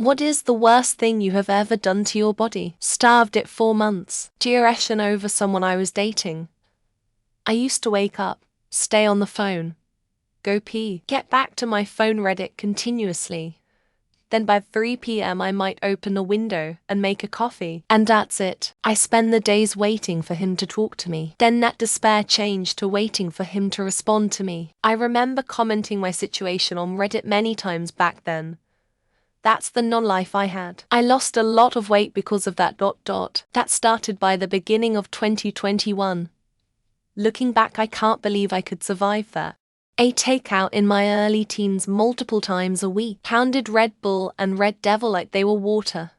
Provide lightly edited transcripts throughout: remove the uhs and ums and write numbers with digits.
What is the worst thing you have ever done to your body? Starved it 4 months. Duration over someone I was dating. I used to wake up, stay on the phone, go pee, get back to my phone Reddit continuously. Then by 3 p.m. I might open a window and make a coffee. And that's it. I spend the days waiting for him to talk to me. Then that despair changed to waiting for him to respond to me. I remember commenting my situation on Reddit many times back then. That's the non-life I had. I lost a lot of weight because of that. That started by the beginning of 2021. Looking back, I can't believe I could survive that. Ate takeout in my early teens multiple times a week, pounded Red Bull and Red Devil like they were water,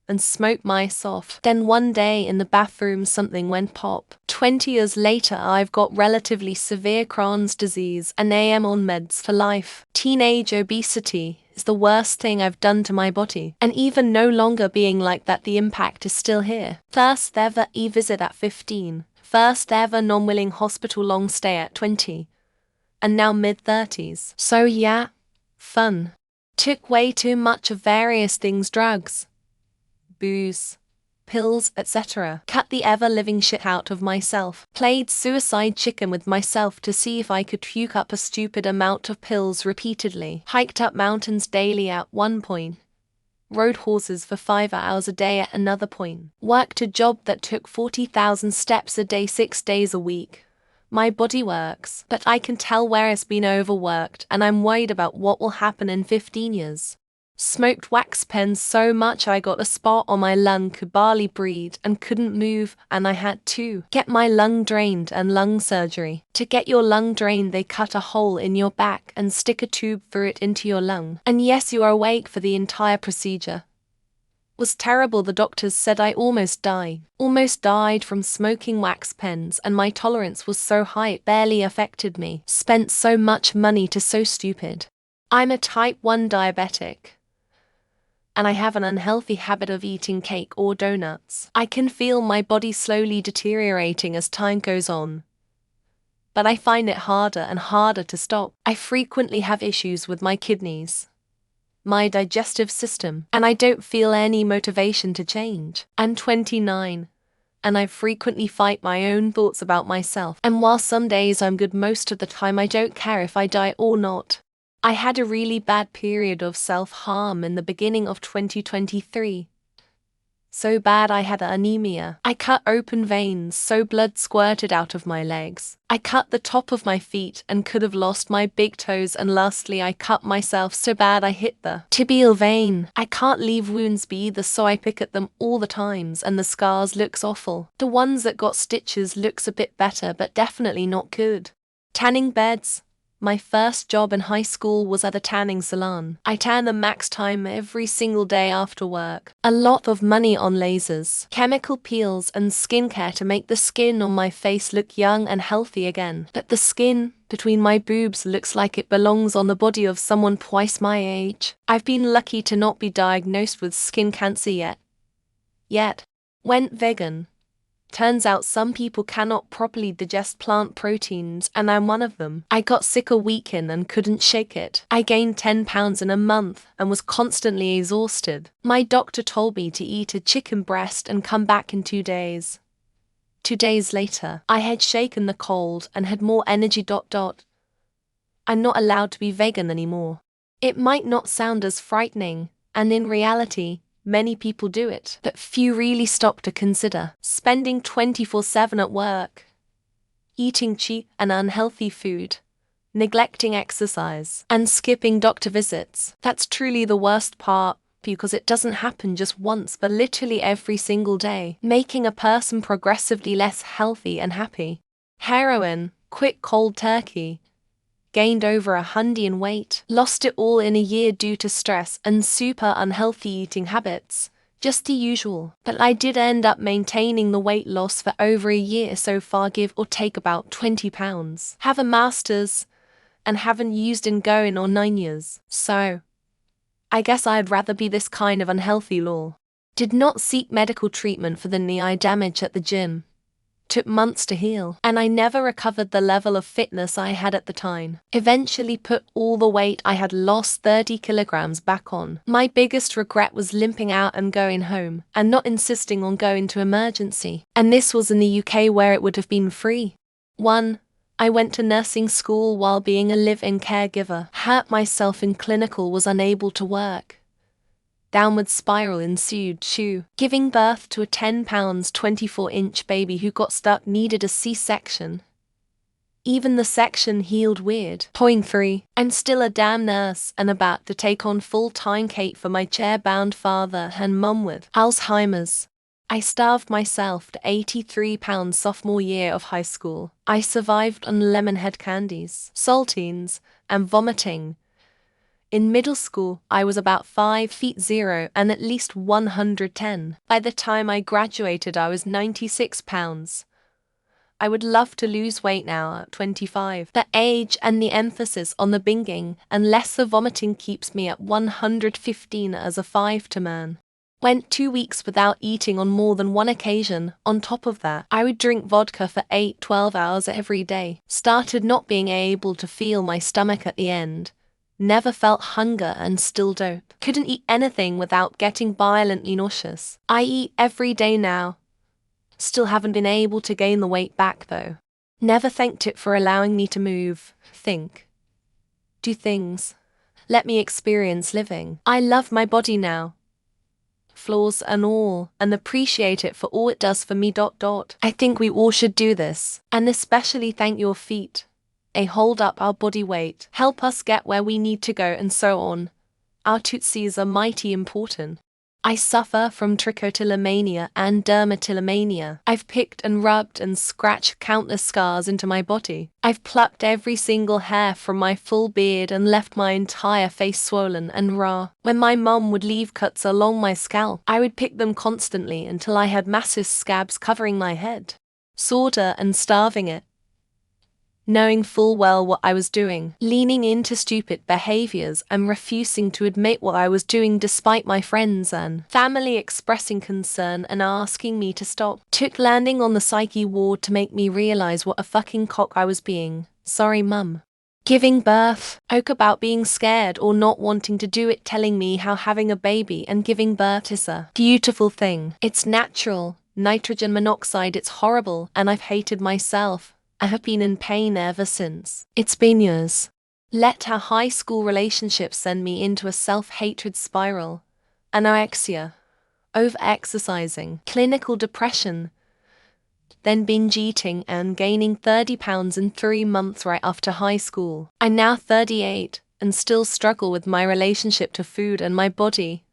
and smoked mice off. Then one day in the bathroom something went pop. 20 years later I've got relatively severe Crohn's disease and am on meds for life. Teenage obesity is the worst thing I've done to my body. And even no longer being like that, the impact is still here. First ever e-visit at 15. First ever non-willing hospital long stay at 20. And now mid-30s. So yeah, fun. Took way too much of various things, drugs, booze, pills, etc. Cut the ever-living shit out of myself. Played suicide chicken with myself to see if I could puke up a stupid amount of pills repeatedly. Hiked up mountains daily at one point. Rode horses for 5 hours a day at another point. Worked a job that took 40,000 steps a day 6 days a week. My body works, but I can tell where it's been overworked, and I'm worried about what will happen in 15 years. Smoked wax pens so much I got a spot on my lung, could barely breathe and couldn't move, and I had to get my lung drained and lung surgery. To get your lung drained, they cut a hole in your back and stick a tube through it into your lung. And yes, you are awake for the entire procedure. Was terrible. The doctors said I almost died from smoking wax pens, and my tolerance was so high it barely affected me. Spent so much money to so stupid. I'm a type 1 diabetic, and I have an unhealthy habit of eating cake or donuts. I can feel my body slowly deteriorating as time goes on, but I find it harder and harder to stop. I frequently have issues with my kidneys, my digestive system, and I don't feel any motivation to change. I'm 29, and I frequently fight my own thoughts about myself. And while some days I'm good, most of the time I don't care if I die or not. I had a really bad period of self-harm in the beginning of 2023. So bad I had anemia. I cut open veins so blood squirted out of my legs. I cut the top of my feet and could have lost my big toes. And lastly, I cut myself so bad I hit the tibial vein. I can't leave wounds be either, so I pick at them all the times, and the scars looks awful. The ones that got stitches looks a bit better, but definitely not good. Tanning beds. My first job in high school was at a tanning salon. I tan the max time every single day after work. A lot of money on lasers, chemical peels and skincare to make the skin on my face look young and healthy again. But the skin between my boobs looks like it belongs on the body of someone twice my age. I've been lucky to not be diagnosed with skin cancer yet. Went vegan. Turns out some people cannot properly digest plant proteins, and I'm one of them. I got sick a week in and couldn't shake it. I gained 10 pounds in a month and was constantly exhausted. My doctor told me to eat a chicken breast and come back in 2 days. 2 days later, I had shaken the cold and had more energy. I'm not allowed to be vegan anymore. It might not sound as frightening, and in reality, many people do it, but few really stop to consider. Spending 24/7 at work, eating cheap and unhealthy food, neglecting exercise, and skipping doctor visits. That's truly the worst part, because it doesn't happen just once but literally every single day, making a person progressively less healthy and happy. Heroin, quit cold turkey. Gained over 100 in weight, lost it all in a year due to stress and super unhealthy eating habits. Just the usual. But I did end up maintaining the weight loss for over a year so far, give or take about 20 pounds. Have a master's, and haven't used in going on 9 years. So, I guess I'd rather be this kind of unhealthy lol. Did not seek medical treatment for the knee damage at the gym. took months to heal, and I never recovered the level of fitness I had at the time. Eventually put all the weight I had lost 30 kilograms back on. My biggest regret was limping out and going home, and not insisting on going to emergency. And this was in the UK where it would have been free. 1. I went to nursing school while being a live-in caregiver. Hurt myself in clinical, was unable to work. Downward spiral ensued. 2. Giving birth to a 10 pounds 24-inch baby who got stuck, needed a C-section. Even the section healed weird. Point 3. I'm still a damn nurse and about to take on full-time Kate for my chair-bound father and mum with Alzheimer's. I starved myself to 83 pounds sophomore year of high school. I survived on lemonhead candies, saltines, and vomiting. In middle school, I was about 5 feet 0 and at least 110. By the time I graduated, I was 96 pounds. I would love to lose weight now at 25. The age and the emphasis on the binging and lesser vomiting keeps me at 115 as a 5-to-man. Went 2 weeks without eating on more than one occasion. On top of that, I would drink vodka for 8-12 hours every day. Started not being able to feel my stomach at the end. Never felt hunger and still don't. Couldn't eat anything without getting violently nauseous. I eat every day now. Still haven't been able to gain the weight back though. Never thanked it for allowing me to move, think, do things. Let me experience living. I love my body now, flaws and all, and appreciate it for all it does for me. I think we all should do this, and especially thank your feet. Hold up our body weight, help us get where we need to go, and so on. Our tootsies are mighty important. I suffer from trichotillomania and dermatillomania. I've picked and rubbed and scratched countless scars into my body. I've plucked every single hair from my full beard and left my entire face swollen and raw. When my mum would leave cuts along my scalp, I would pick them constantly until I had massive scabs covering my head. Sorter and starving it. Knowing full well what I was doing, leaning into stupid behaviors and refusing to admit what I was doing despite my friends and family expressing concern and asking me to stop. Took landing on the psyche ward to make me realize what a fucking cock I was being. Sorry, mum. Giving birth, about being scared or not wanting to do it, telling me how having a baby and giving birth is a beautiful thing. It's natural, nitrogen monoxide, it's horrible, and I've hated myself. I have been in pain ever since. It's been years. Let our high school relationships send me into a self-hatred spiral. Anorexia, over-exercising, clinical depression, then binge eating and gaining 30 pounds in 3 months right after high school. I'm now 38 and still struggle with my relationship to food and my body.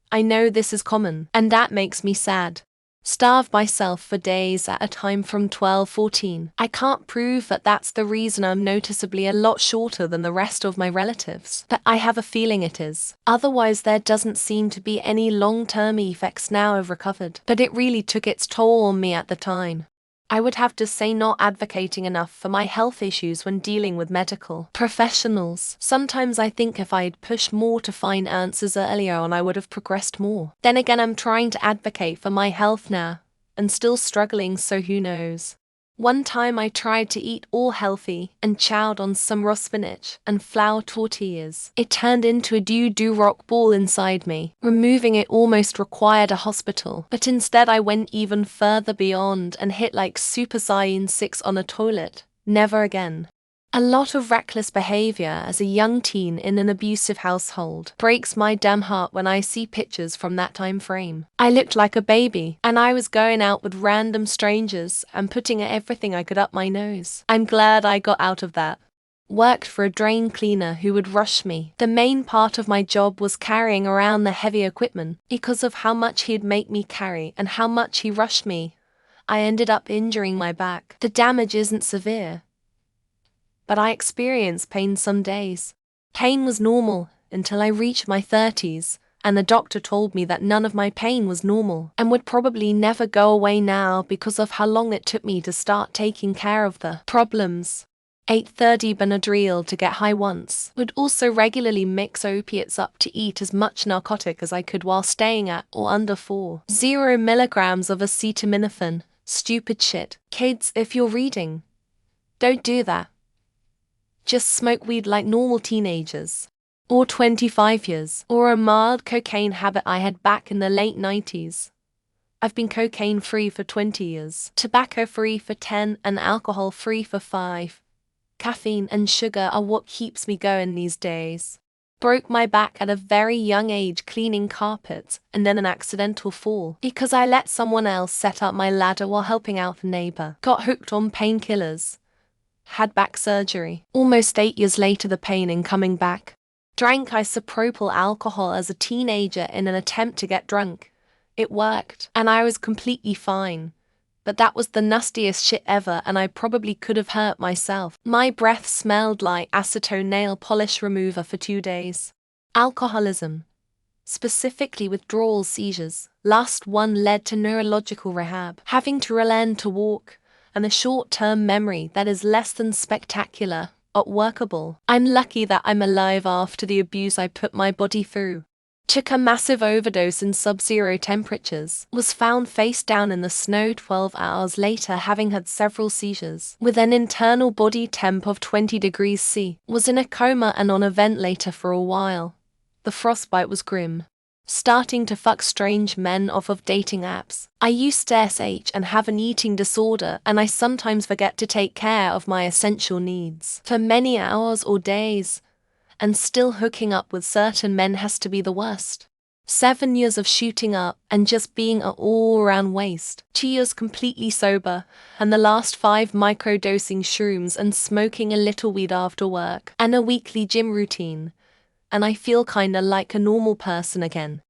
I know this is common, and that makes me sad. Starve myself for days at a time from 12-14. I can't prove that that's the reason I'm noticeably a lot shorter than the rest of my relatives, but I have a feeling it is. Otherwise there doesn't seem to be any long-term effects now I've recovered, but it really took its toll on me at the time. I would have to say not advocating enough for my health issues when dealing with medical professionals. Sometimes I think if I'd pushed more to find answers earlier on, I would have progressed more. Then again, I'm trying to advocate for my health now, and still struggling, so who knows. One time I tried to eat all healthy and chowed on some raw spinach and flour tortillas. It turned into a doo-doo rock ball inside me. Removing it almost required a hospital, but instead I went even further beyond and hit like Super Saiyan 6 on a toilet. Never again. A lot of reckless behavior as a young teen in an abusive household breaks my damn heart when I see pictures from that time frame. I looked like a baby, and I was going out with random strangers and putting everything I could up my nose. I'm glad I got out of that. Worked for a drain cleaner who would rush me. The main part of my job was carrying around the heavy equipment. Because of how much he'd make me carry and how much he rushed me, I ended up injuring my back. The damage isn't severe, but I experienced pain some days. Pain was normal until I reached my 30s, and the doctor told me that none of my pain was normal and would probably never go away now because of how long it took me to start taking care of the problems. 830 Benadryl to get high once. Would also regularly mix opiates up to eat as much narcotic as I could while staying at or under 40 milligrams of acetaminophen Stupid shit. Kids, if you're reading, don't do that. Just smoke weed like normal teenagers. Or 25 years. Or a mild cocaine habit I had back in the late 90s. I've been cocaine-free for 20 years, tobacco-free for 10, and alcohol-free for 5. Caffeine and sugar are what keeps me going these days. Broke my back at a very young age cleaning carpets, and then an accidental fall because I let someone else set up my ladder while helping out a neighbor. Got hooked on painkillers. Had back surgery. Almost 8 years later, the pain in coming back. Drank isopropyl alcohol as a teenager in an attempt to get drunk. It worked, and I was completely fine. But that was the nastiest shit ever, and I probably could have hurt myself. My breath smelled like acetone nail polish remover for 2 days. Alcoholism, specifically withdrawal seizures. Last one led to neurological rehab, having to relearn to walk, and a short-term memory that is less than spectacular, but workable. I'm lucky that I'm alive after the abuse I put my body through. Took a massive overdose in sub-zero temperatures, was found face down in the snow 12 hours later having had several seizures, with an internal body temp of 20 degrees C, was in a coma and on a ventilator for a while. The frostbite was grim. Starting to fuck strange men off of dating apps. I used to SH and have an eating disorder, and I sometimes forget to take care of my essential needs for many hours or days. And still hooking up with certain men has to be the worst. 7 years of shooting up and just being an all-around waste. 2 years completely sober, and the last 5 microdosing shrooms and smoking a little weed after work, and a weekly gym routine. And I feel kinda like a normal person again.